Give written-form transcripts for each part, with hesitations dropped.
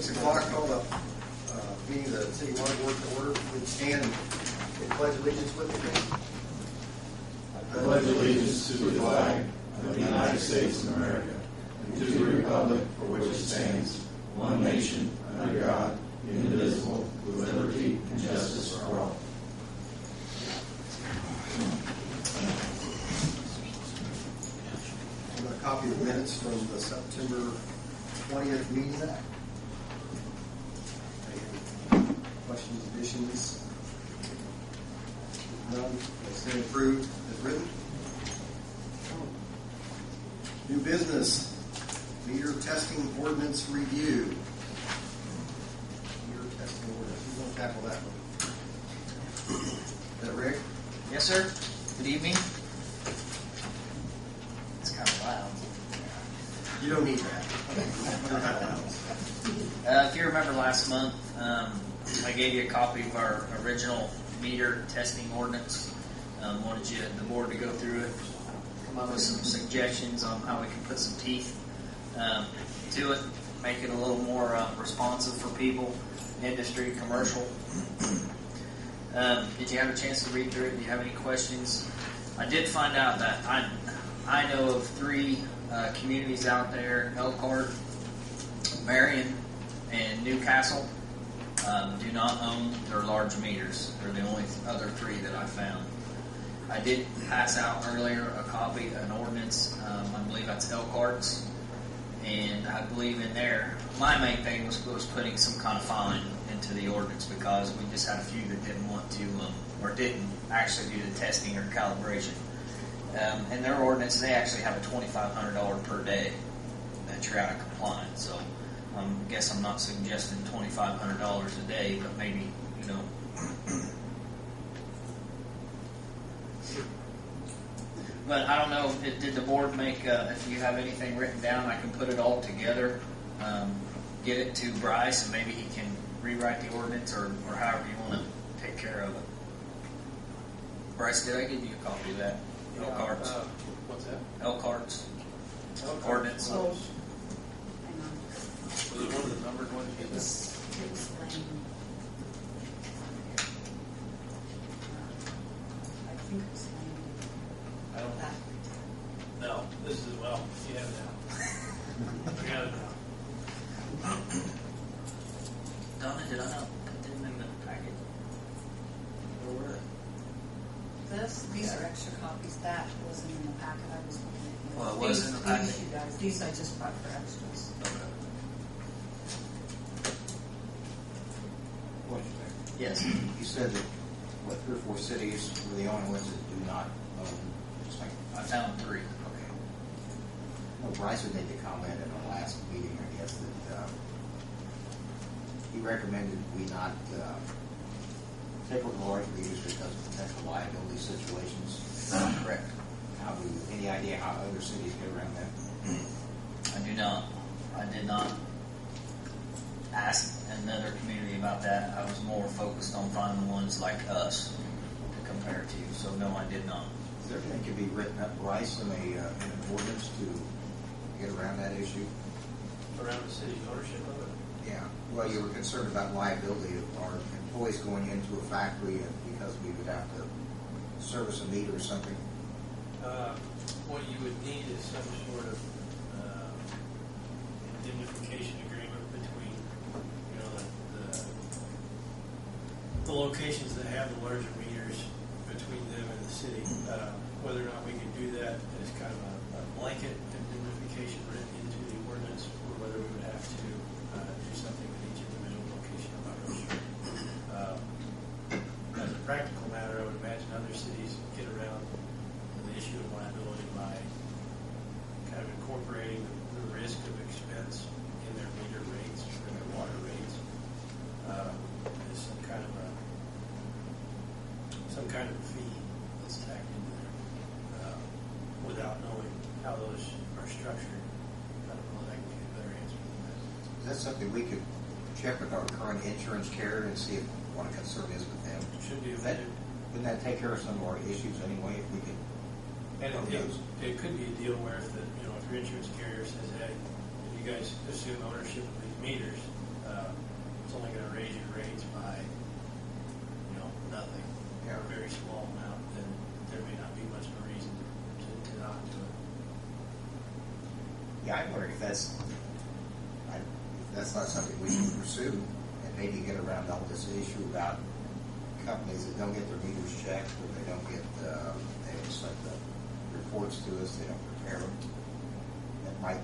6 o'clock, call the meeting of the City Water Board to order. Would stand and pledge allegiance with me, please. I pledge allegiance to the flag of the United States of America and to the republic for which it stands, one nation, under God, indivisible, with liberty and justice for all. I'm going to copy the minutes from the September 20th meeting. Any questions, additions? None. They stand approved as written. New business. Meter testing ordinance review. Meter testing ordinance. Who's going to tackle that one? Is that Rick? Yes, sir. Good evening. It's kind of loud. You don't need that. If you remember last month, I gave you a copy of our original meter testing ordinance. Wanted the board to go through it, come up with some suggestions on how we can put some teeth to it, make it a little more responsive for people, industry, commercial. Did you have a chance to read through it? Do you have any questions? I did find out that I know of 3 communities out there, Elkhart, Marion, and Newcastle, do not own their large meters. They're the only other 3 that I found. I did pass out earlier a copy, an ordinance, I believe that's Elkhart's, and I believe in there, my main thing was putting some kind of fine into the ordinance because we just had a few that didn't want to, or didn't actually do the testing or calibration. In their ordinance, they actually have a $2,500 per day that you're out of compliance. So I guess I'm not suggesting $2,500 a day, but maybe, But I don't know, did the board make, if you have anything written down, I can put it all together, get it to Bryce, and maybe he can rewrite the ordinance or however you want to take care of it. Bryce, did I give you a copy of that? Elkhart's. What's that? Elkhart's ordinance. Oh, hang on. Was it one of the numbered ones? It was lame. I think it was lame. I don't know. No, this is, well, you have it now. I got it now. Donna, did I not put them in the packet? Where were they? These are extra copies. That wasn't in the packet. I was looking at. Well, it was in the packet. These, you guys. These I just brought for extras. Okay. Yes. You said that, 3 or 4 cities were the only ones that do not own this thing? I found 3. Okay. Well, Bryce had made the comment in our last meeting, I guess, that he recommended we not take over the large meters because of potential liability situations. Correct. Any idea how other cities get around that? I do not. I did not ask another community about that. I was more focused on finding ones like us to compare to. So no, I did not. Is there anything could be written up, Bryce, in an ordinance to get around that issue? Around the city's ownership of it? Yeah. Well, you were concerned about liability of our employees going into a factory and because we would have to service a meter or something. What you would need is some sort of indemnification agreement between, the locations that have the larger meters between them and the city. Whether or not we can do that as kind of a blanket indemnification written into the ordinance, or whether we would have to do something with each individual location, I'm not really sure. As a practical matter, I would imagine other cities get around the issue of liability by kind of incorporating the risk of expense in their meter rates or their water rates. As some kind of fee that's tacked into there without knowing how those are structured. I don't know that I can give you a better answer than that. Is that something we could check with our current insurance carrier and see if what a concern is with them? Should be. Wouldn't that take care of some of our issues anyway if we could? And it could be a deal where if your insurance carrier says, hey, if you guys assume ownership of these meters, very small amount, then there may not be much of a reason to not do it. Yeah, I wonder if that's not something we should pursue, and maybe get around all this issue about companies that don't get their meters checked, or they don't get, they don't send the reports to us, they don't prepare them. That might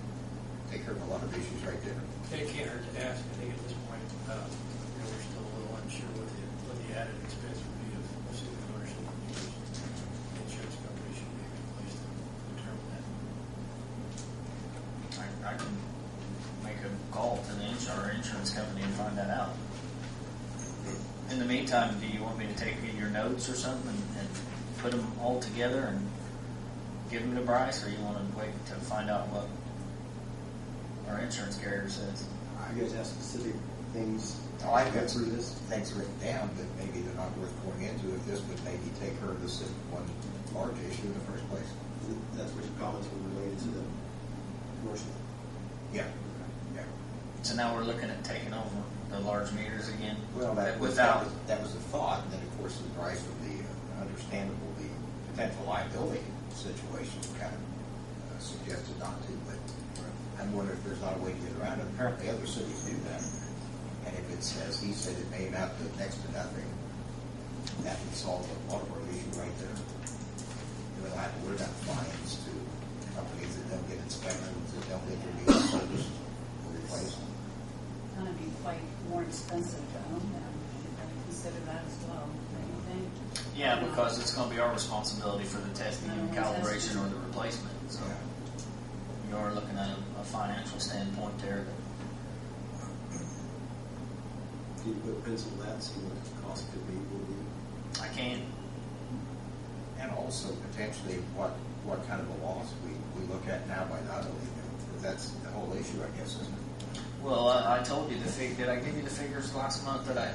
take care of a lot of issues right there. It can't hurt to ask. I think at this point, we're still a little unsure what the added expense would be of assuming ownership of meters. The insurance company should be a good place to determine that. I can make a call to the insurance company and find that out. In the meantime, do you want me to take your notes or something and put them all together and give them to Bryce, or you want to wait to find out what our insurance carrier says? You guys have specific things. Oh, I've got through some this. things written down, but maybe they're not worth going into if this would maybe take care of this one large issue in the first place. That's what your comments were related to the commercial. Yeah. Yeah. So now we're looking at taking over the large meters again. Well, that was the thought, and then of course the Bryce of the understandable, the potential liability situation kind of suggested not to, but I'm wondering if there's not a way to get around it. Apparently other cities do that. And if it says, he said it may amount to next to nothing, that would solve a lot of our issue right there. You know, we're not fines to companies that don't get inspections, that don't get their meters serviced or replaced. Gonna be quite more expensive to own them. I consider that as well. Don't you think? Yeah, because it's going to be our responsibility for the testing and calibration or the replacement. So you are looking at a financial standpoint there. Can you put a pencil to that, see what the cost could be, will be? I can. And also potentially what kind of a loss we look at now by not owning them. Because that's the whole issue, I guess, isn't it? Well, I told you did I give you the figures last month that I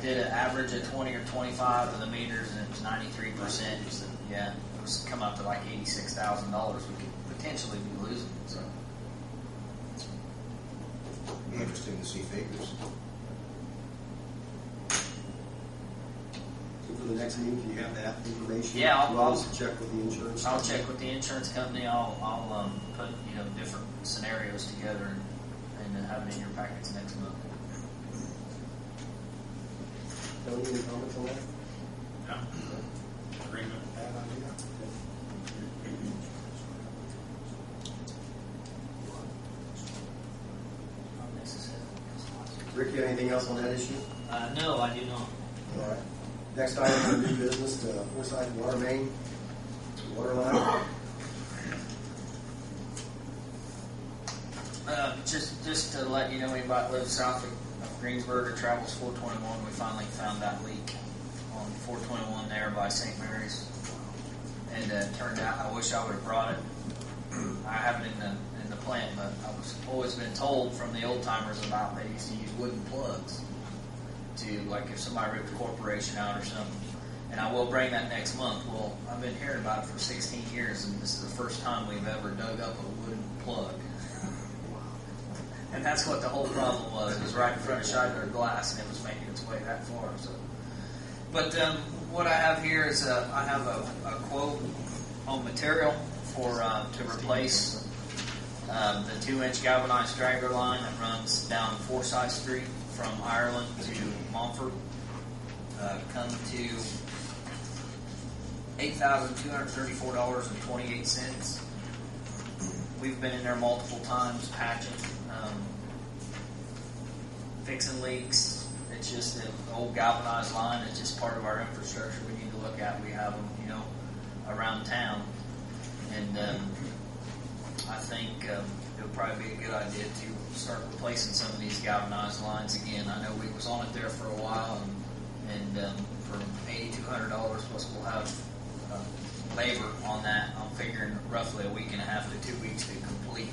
did an average of 20 or 25 of the meters, and it was 93%. So, yeah, it was come up to like $86,000 we could potentially be losing. So It'd be interesting to see figures. So for the next meeting, can you have that information? Yeah, I'll also check with the insurance. I'll check with the insurance company. I'll put different scenarios together and have it in your packets next month. Tony, any comments on that? No. Agreement with that idea. Rick, you have anything else on that issue? No, I do not. All right. Next item on new business, the Forsythe water main, water line. Just to let you know, anybody that lives south of Greensburg or travels 421, we finally found that leak on 421 there by St. Mary's, and it turned out I wish I would have brought it. I have it in the plant, but I was always been told from the old timers about they used to use wooden plugs to, like, if somebody ripped a corporation out or something. And I will bring that next month. Well, I've been hearing about it for 16 years, and this is the first time we've ever dug up a wooden plug. And that's what the whole problem was. It was right in front of Scheidler Glass, and it was making its way that far. So, but what I have here is I have a quote on material for to replace the 2-inch galvanized dragger line that runs down Forsythe Street from Ireland to Montfort. Come to $8,234.28. We've been in there multiple times patching, fixing leaks. It's just an old galvanized line. It's just part of our infrastructure we need to look at. We have them, around town. And I think it'll probably be a good idea to start replacing some of these galvanized lines again. I know we was on it there for a while, and for $8,200 plus we'll have labor on that. I'm figuring roughly a week and a half to 2 weeks to complete.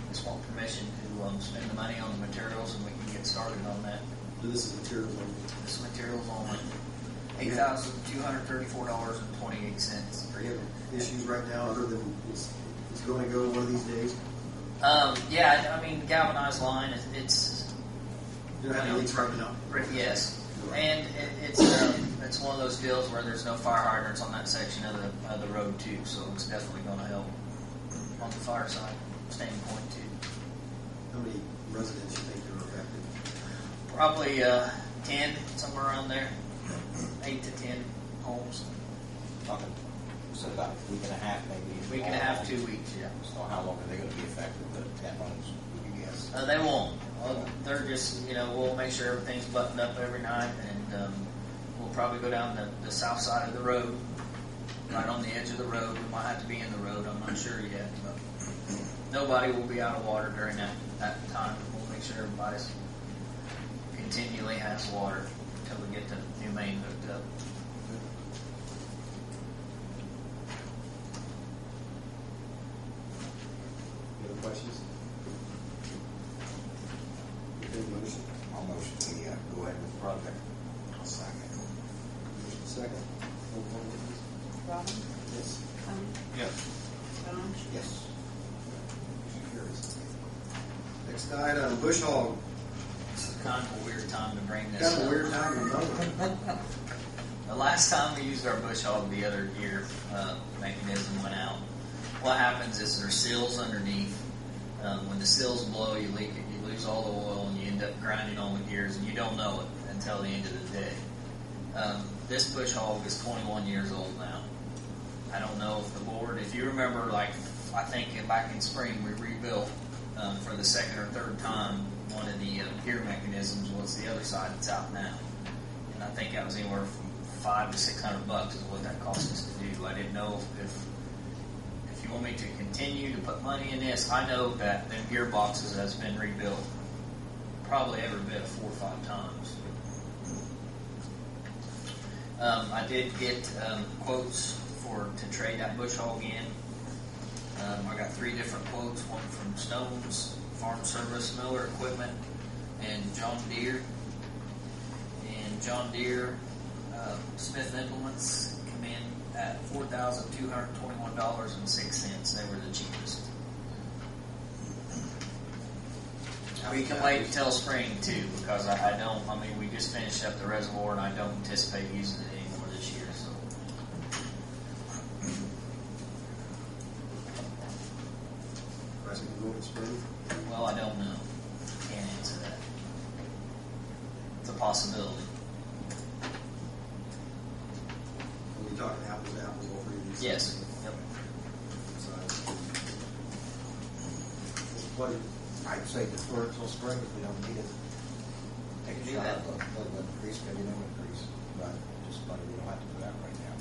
Just want permission to spend the money on the materials, and we can get started on that. So this is materials only. This material's only $8,234.28. Are you having issues right now other than it's going to go one of these days? Yeah, I mean, galvanized line, it's You don't have any leaks right now? Yes. And it's one of those deals where there's no fire hydrants on that section of the road too, so it's definitely going to help on the fire side standpoint too. How many residents you think are affected? Probably 10, somewhere around there, 8 to 10 homes. Talking, so about a week and a half, maybe. Week and a half, 2 weeks, yeah. So how long are they going to be affected, the 10 homes, would you guess? They won't. They're just, we'll make sure everything's buttoned up every night, and we'll probably go down the south side of the road, right on the edge of the road. We might have to be in the road, I'm not sure yet, but nobody will be out of water during that time. We'll make sure everybody's continually has water until we get the new main hooked up. Any other questions? Okay, motion. I'll motion we go ahead with the project. I'll second. Motion second. Roll call, please. Robin? Yes. Tony? Yes. John? Yes. Motion carries. Next item, bush hog. This is kind of a weird time to bring this Kind of up. a weird time to know. The last time we used our bush hog the other year, mechanism went out. What happens is there's seals underneath. When the seals blow, you leak it, you lose all the oil, and you end up grinding on the gears, and you don't know it until the end of the day. This bush hog is 21 years old now. I don't know if the board, if you remember, like I think back in spring we rebuilt for the second or third time. One of the gear mechanisms was the other side that's out now, and I think that was anywhere from $500 to $600 is what that cost us to do. I didn't know if you want me to continue to put money in this. I know that them gearboxes has been rebuilt probably every bit 4 or 5 times. I did get quotes to trade that bush hog in. I got 3 different quotes, one from Stone's Farm Service Miller Equipment and John Deere. And John Deere Smith Implements come in at $4,221.06. They were the cheapest. We can wait until spring too, because we just finished up the reservoir and I don't anticipate using it anymore this year. So Price can go in spring. well, I don't know. Can't answer that. It's a possibility. When you're talking apples to apples, all 3 of these. Yes. Yep. Size. What, I'd say defer it till spring if we don't need it. Take Do a shot that. at the increase, maybe no increase, but just money we don't have to put out right now.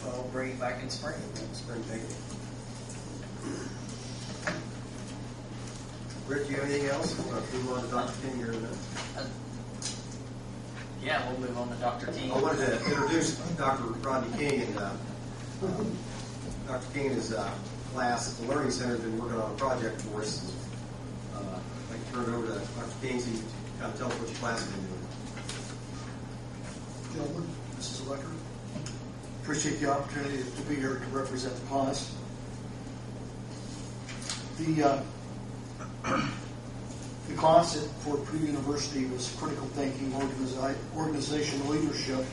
Well, I'll bring it back in spring. spring take it. Rick, do you have anything else? We'll move on to Dr. King here in a minute. Yeah, we'll move on to Dr. King. I wanted to introduce Dr. Rodney King, and Dr. King and his class at the Learning Center has been working on a project for us. I'd like to turn it over to Dr. King so you can kind of tell us what your class has been doing. Gentlemen, Mrs. Elector, appreciate the opportunity to be here to represent the class. The class at Fort Pugh University was critical thinking, organizational leadership,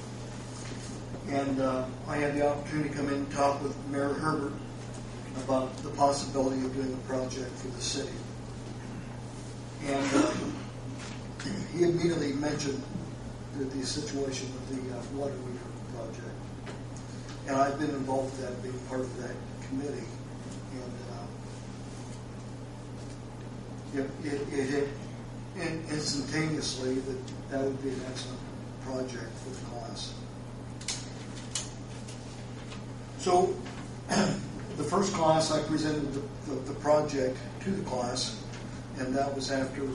and I had the opportunity to come in and talk with Mayor Herbert about the possibility of doing a project for the city. And he immediately mentioned the situation with the water meter project. And I've been involved with that, being part of that committee. And it hit instantaneously that would be an excellent project for the class. So the first class I presented the project to the class, and that was after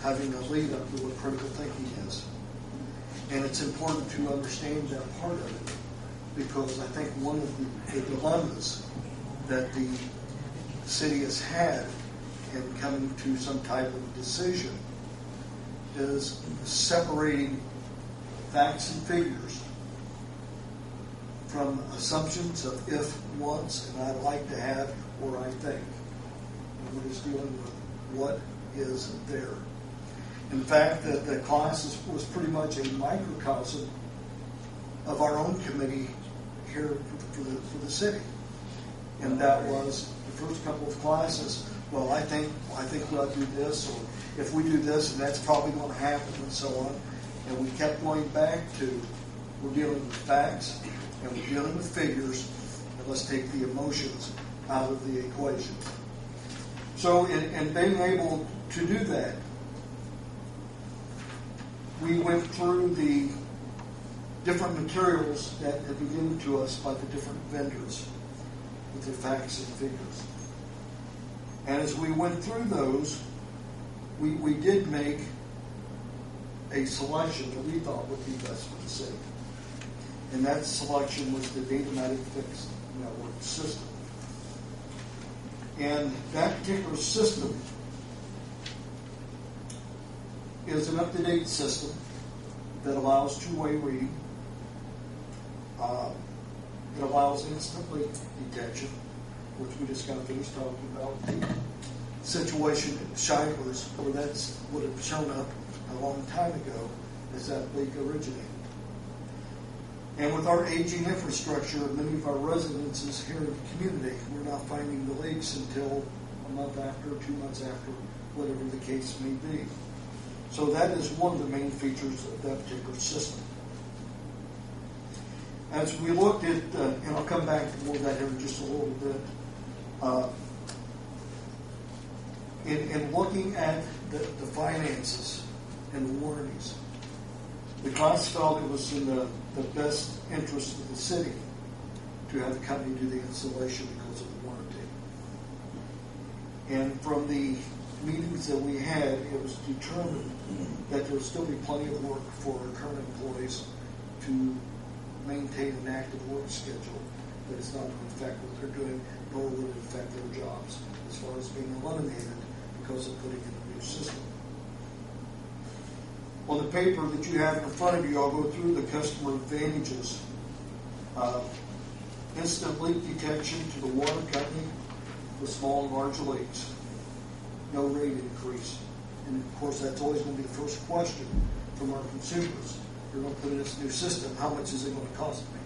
having a lead up to what critical thinking is. And it's important to understand that part of it, because I think one of the dilemmas that the city has had in coming to some type of decision is separating facts and figures from assumptions of if, once, and I'd like to have, or I think. And we're just dealing with what is there. In fact, the class was pretty much a microcosm of our own committee here for the city. And that was the first couple of classes. Well, I think we ought to do this, or if we do this, and that's probably going to happen, and so on. And we kept going back to, we're dealing with facts, and we're dealing with figures, and let's take the emotions out of the equation. So in being able to do that, we went through the different materials that had been given to us by the different vendors with their facts and figures. And as we went through those, we did make a selection that we thought would be best for the city. And that selection was the Datamatic Fixed Network System. And that particular system is an up-to-date system that allows two-way reading. It allows instantly detection, which we just got finished talking about. The situation at Shivers, where that would have shown up a long time ago as that leak originated. And with our aging infrastructure, many of our residences here in the community, we're not finding the leaks until a month after, 2 months after, whatever the case may be. So that is one of the main features of that particular system. As we looked at, and I'll come back to more of that here in just a little bit, in looking at the finances and the warranties, the class felt it was in the best interest of the city to have the company do the installation because of the warranty. And from the meetings that we had, it was determined that there would still be plenty of work for our current employees to maintain an active work schedule that is not going to affect what they're doing, nor would it affect their jobs as far as being eliminated because of putting in a new system. On the paper that you have in front of you, I'll go through the customer advantages. Instant leak detection to the water company for small and large leaks. No rate increase. And of course, that's always going to be the first question from our consumers. You're going to put in this new system, how much is it going to cost me?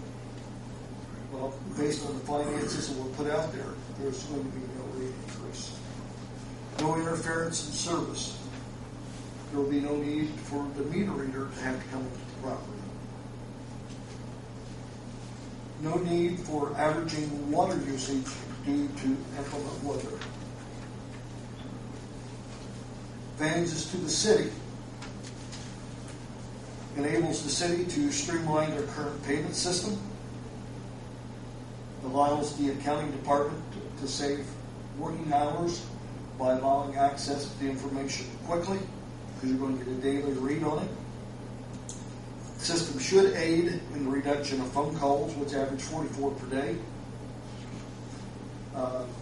Well, based on the finances that were put out there, there's going to be no rate increase. No interference in service. There will be no need for the meter reader to have to come into the property. No need for averaging water usage due to inclement weather. Advantages to the city. Enables the city to streamline their current payment system. Allows the accounting department to save working hours by allowing access to the information quickly, because you're going to get a daily read on it. The system should aid in the reduction of phone calls, which average 44 per day.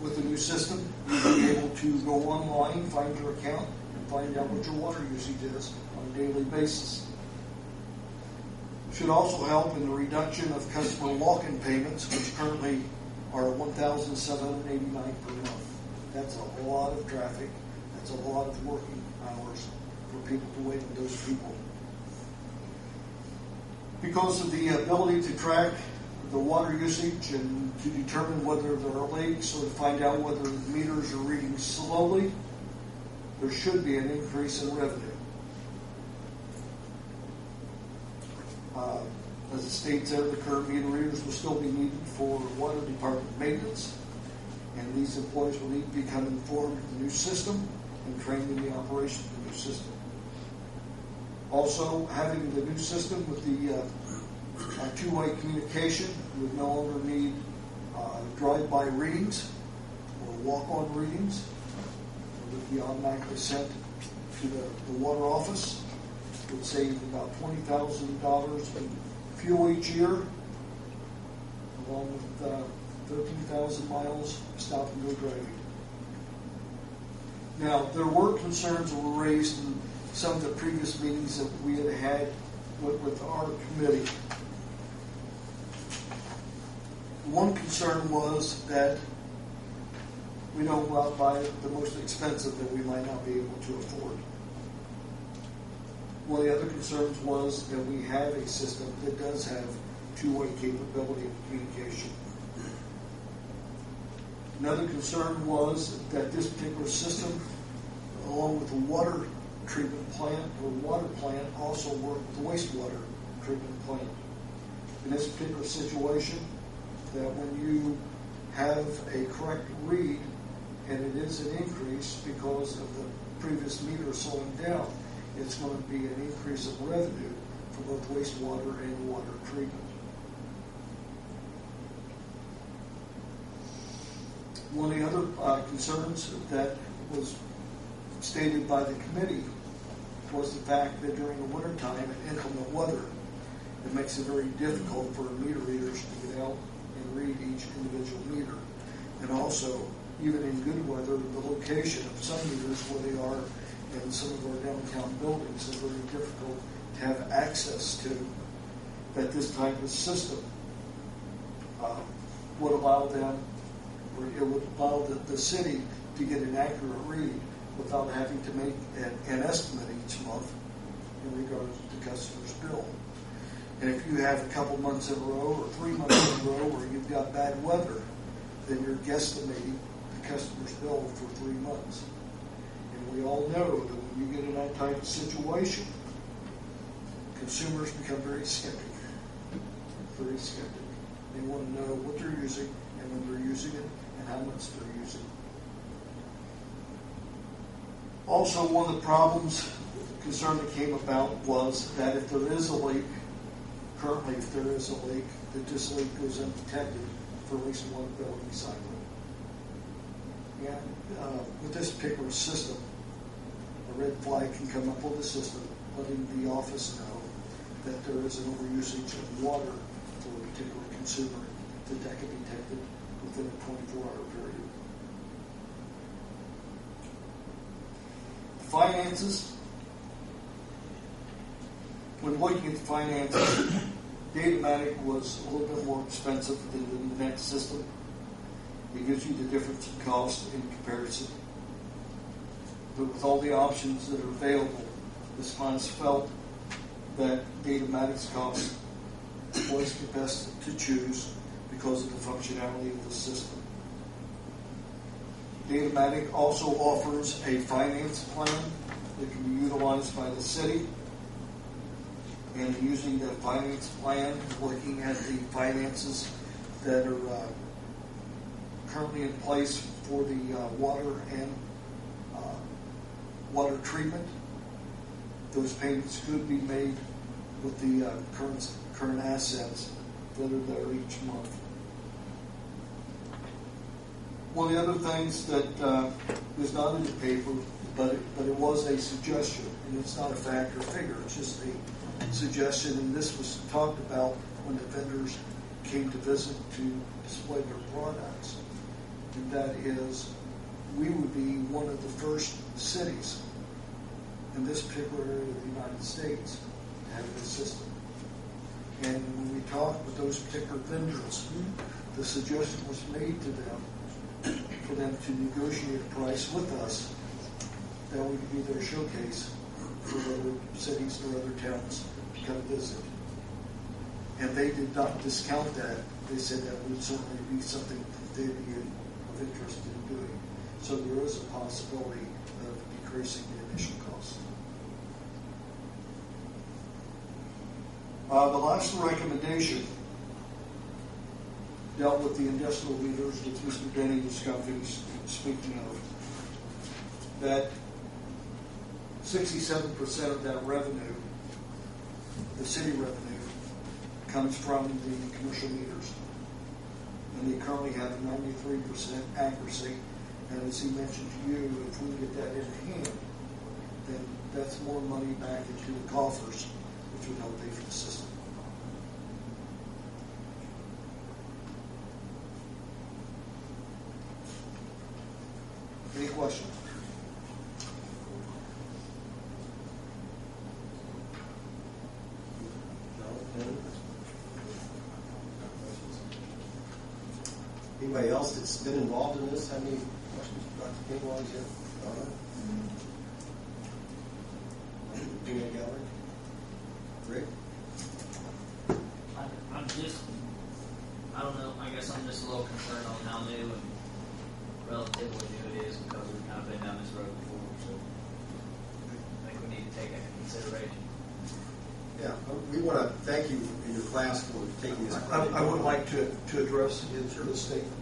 With the new system, you'll be able to go online, find your account, and find out what your water usage is on a daily basis. Should also help in the reduction of customer walk-in payments, which currently are $1,789 per month. That's a lot of traffic. That's a lot of working hours for people to wait on those people. Because of the ability to track the water usage and to determine whether there are leaks or to find out whether the meters are reading slowly, there should be an increase in revenue. As it states there, the current meter readers will still be needed for water department maintenance, and these employees will need to become informed of the new system and trained in the operation of the new system. Also, having the new system with the two-way communication, you would no longer need drive-by readings or walk-on readings. It would be automatically sent to the water office. It would save about $20,000 in fuel each year, along with 13,000 miles of stop-and-go driving. Now, there were concerns that were raised in some of the previous meetings that we had had with our committee. One concern was that we don't go out and buy the most expensive that we might not be able to afford. One of the other concerns was that we have a system that does have two-way capability of communication. Another concern was that this particular system, along with the water treatment plant or water plant, also worked with the wastewater treatment plant. In this particular situation, that when you have a correct read, and it is an increase because of the previous meter slowing down, it's going to be an increase of revenue for both wastewater and water treatment. One of the other concerns that was stated by the committee was the fact that during the wintertime and inclement weather, it makes it very difficult for meter readers to get out and read each individual meter. And also, even in good weather, the location of some meters where they are in some of our downtown buildings is very difficult to have access to. That this type of system would allow them, or it would allow the city to get an accurate read without having to make an estimate each month in regards to the customer's bill. And if you have a couple months in a row or 3 months in a row where you've got bad weather, then you're guesstimating the customer's bill for 3 months. And we all know that when you get in that type of situation, consumers become very skeptic. Very skeptic. They want to know what they're using and when they're using it and how much they're using. Also, one of the problems, concern that came about was that if there is a leak, currently if there is a leak, that this leak goes undetected for at least one building cycle. And with this particular system, a red flag can come up on the system, letting the office know that there is an overusage of water for a particular consumer, that can be detected within a 24-hour period. Finances. When looking at the finances, Datamatic was a little bit more expensive than the next system. It gives you the difference in cost in comparison. But with all the options that are available, this class felt that Datamatic's cost was the best to choose because of the functionality of the system. Datamatic also offers a finance plan that can be utilized by the city. And using the finance plan, looking at the finances that are currently in place for the water and water treatment, those payments could be made with the current assets that are there each month. One of the other things that is not in the paper, but it was a suggestion, and it's not a fact or figure, it's just a suggestion, and this was talked about when the vendors came to visit to display their products, and that is we would be one of the first cities in this particular area of the United States to have this system. And when we talked with those particular vendors, the suggestion was made to them for them to negotiate a price with us that we could be their showcase for other cities or other towns to come visit. And they did not discount that. They said that would certainly be something they'd be of interest in doing. So there is a possibility of decreasing the initial cost. The last recommendation dealt with the industrial leaders, which Mr. Denny was speaking of, that 67% of that revenue, the city revenue, comes from the commercial meters. And they currently have 93% accuracy. And as he mentioned to you, if we get that in hand, then that's more money back into the coffers, which would help pay for the system. Any questions? Anybody else that's been involved in this have any questions for Dr. King while he's here? Gallery? Rick? I'm just, I don't know, I guess I'm just a little concerned on how new and relatively new it is because we've kind of been down this road before, so I think we need to take that into consideration. Yeah, we want to thank you and your class for taking this project. I would like to address the statement.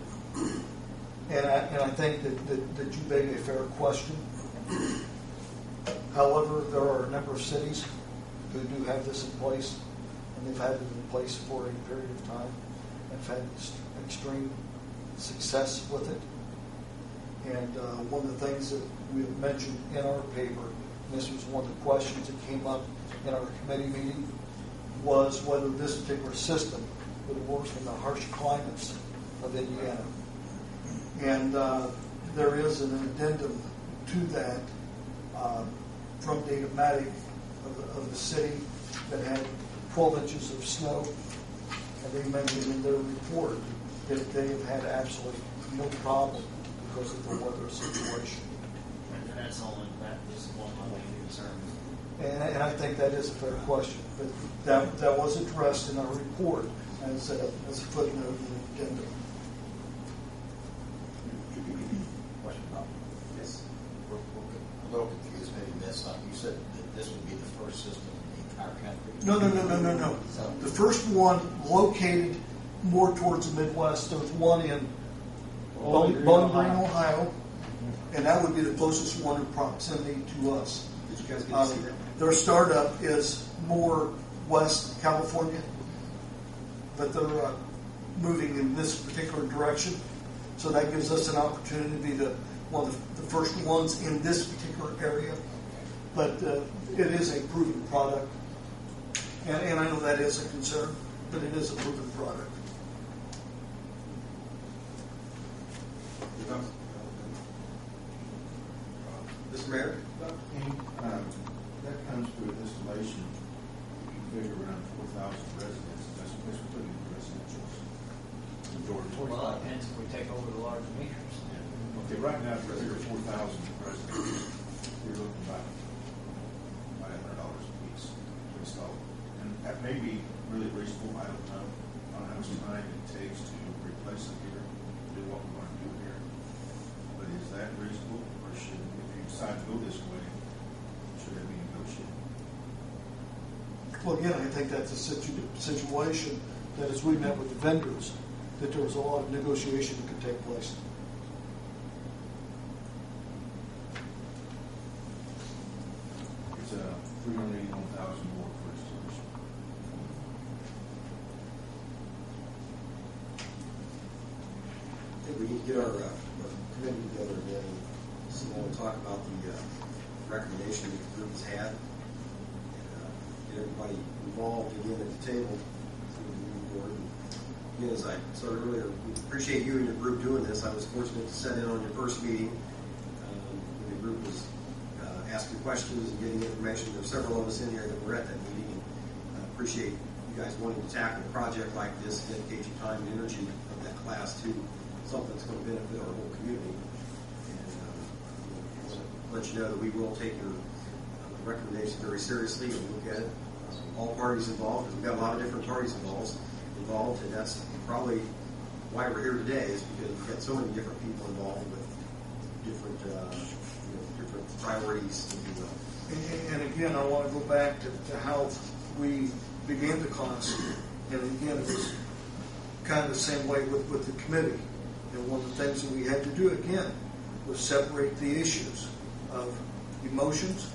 And I think that you made a fair question. However, there are a number of cities who do have this in place, and they've had it in place for a period of time and have had extreme success with it. And one of the things that we have mentioned in our paper, and this was one of the questions that came up in our committee meeting, was whether this particular system would work in the harsh climates of Indiana. And there is an addendum to that from Data-Matic of the city that had 12 inches of snow, and they mentioned in their report that they have had absolutely no problem because of the weather situation. And that's only, that was one of my main concerns. And I think that is a fair question, but that was addressed in our report as a footnote in the addendum. Question, Bob? Yes. We're a little confused, maybe missed something. You said that this would be the first system in the entire country? No. The first one located more towards the Midwest. There's one in Bowling Green, Ohio, and that would be the closest one in proximity to us. Did you guys get to see that? Their startup is more West California, but they're moving in this particular direction. So that gives us an opportunity to be one of the first ones in this particular area. But it is a proven product. And I know that is a concern, but it is a proven product. Mr. Mayor? That comes through installation. You figure around 4,000 residents. That's putting in residential. Well, it depends if we take over the larger meters. Okay, right now for 3,000 or 4,000 residents, you're looking about $500 a piece to install. And that may be really reasonable. I don't know. I don't know how much time it takes to replace a meter, do what we want to do here. But is that reasonable, or should, if you decide to go this way, should it be negotiated? Well, again, I think that's a situation that as we met with the vendors, that there was a lot of negotiation that could take place. It's $381,000 more for installation. I think we need to get our committee together again and talk about the recommendation that the group has had. And get everybody involved again at the table through the new board. And again, as I said earlier, we appreciate you and your group doing this. I was fortunate to sit in on your first meeting. When the group was asking questions and getting information. There were several of us in here that were at that meeting. And I appreciate you guys wanting to tackle a project like this, dedicate your time and energy of that class to something that's going to benefit our whole community. And I want to let you know that we will take your recommendation very seriously and look at it. All parties involved, because we've got a lot of different parties involved, and that's probably why we're here today, is because we've got so many different people involved with different different priorities, if you will. And again, I want to go back to how we began the class. And again, it was kind of the same way with the committee. And one of the things that we had to do again was separate the issues of emotions,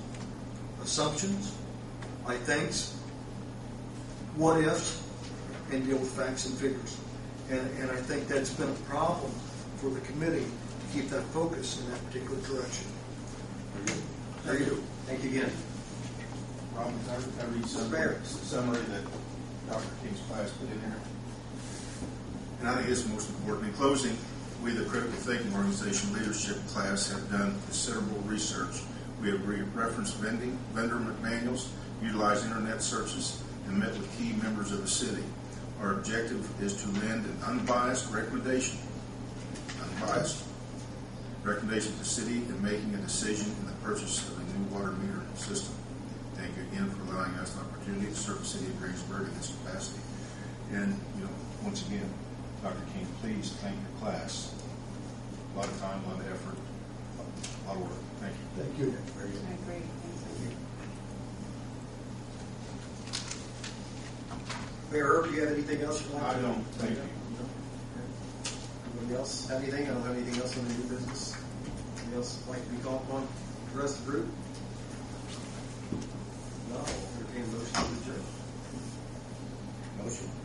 assumptions, I thinks, what ifs, and deal with facts and figures. And I think that's been a problem for the committee to keep that focus in that particular direction. Very good. Thank you again. Robin, can I read summary that Dr. King's class put in here? And I think it's most important. In closing, we, the Critical Thinking Organization Leadership class, have done considerable research. We have referenced vendor manuals, utilized internet searches, and met with key members of the city. Our objective is to lend an unbiased recommendation to the city in making a decision in the purchase of a new water meter system. thank you again for allowing us an opportunity to serve the city of Greensburg in this capacity. And, once again, Dr. King, please thank your class. A lot of time, a lot of effort, a lot of work. Thank you. Thank you. I agree. Thank you. Mayor Herbert, do you have anything else you want to? I don't. Thank you. Anybody else have anything? I don't have anything else on the new business. Anybody else like to be called upon? The rest of the group? No, I'll entertain a motion to adjourn. Motion.